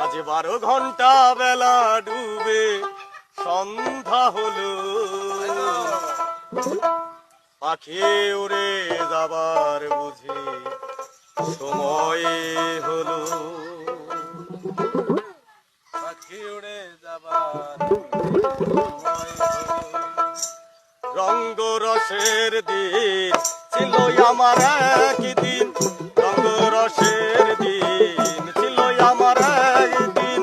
আজ 12 ঘন্টা বেলা ডুবে সন্ধ্যা হলো, পাখি উড়ে যাবার বুঝি সময় হলো, পাখি উড়ে যাবার সময় হলো। রঙ্গ রসের দিন ছিল আমার একদিন, রঙ্গ রসের দিন ছিল আমার একদিন,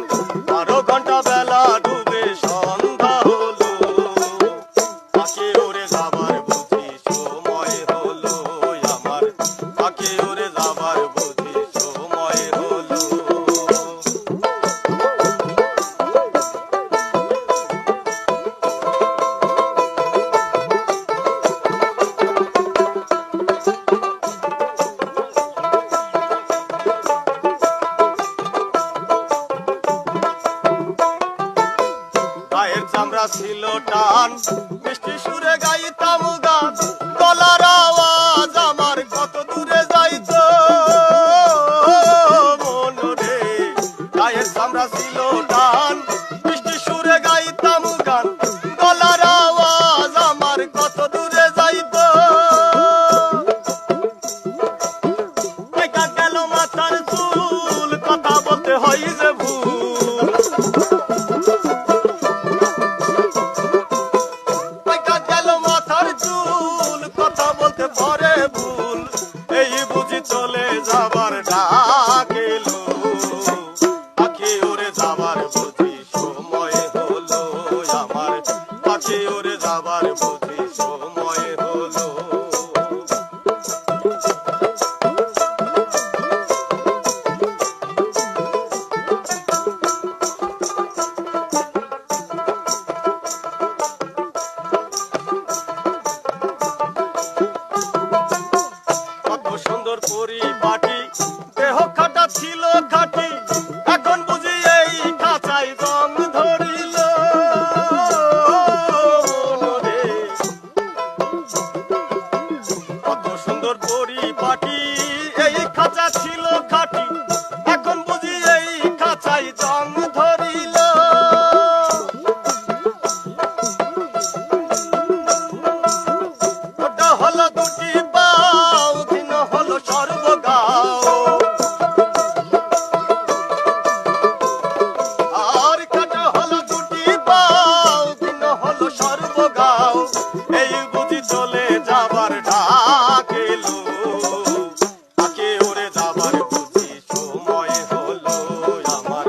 12 ঘন্টা বেলা ডুবে সন্ধ্যা হলো, পাখি উড়ে যাবার বুঝি সময় হলো আমার, পাখি উড়ে যাবার বুঝি সময় হলো। গায়ের চামড়া ছিল টান, মিষ্টি সুরে গাইতাম গান, গলার আওয়াজ আমার কত দূরে যাইতো মন রে। গায়ের চামড়া ছিল টান, মিষ্টি সুরে গাইতাম গান, গলার আওয়াজ আমার কত দূরে যাইতো। গেল মাথার চুল, কথা বলতে হয় যে ভুল, চলে যাবার ডাক এলো, পাখি উড়ে যাবার বুঝি সময় হলো আমার, পাখি উড়ে যাবার বুঝি সময় হলো। সুন্দর পরিপাটি, দেহ খাটা ছিল খাটি, এখন বুঝি এই খাঁচায় জং ধরিল রে। কত সুন্দর পরিপাটি, এই খাঁচা ছিল খাটি, এখন বুঝি এই খাঁচায় জং ধরিল। ওটা হলো দুটি পাও, হলো সর্বগাও, আর কাটা হলো দুটি পাও, দিন হলো সর্বগাও, এই বুঝি চলে যাবার ডাক এলো, পাখি উড়ে যাবার বুঝি সময় হলো আমার,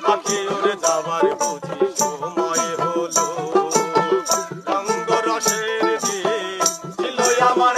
পাখি উড়ে যাবার বুঝি সময় হলো। রঙ্গ রসের দিন ছিল আমার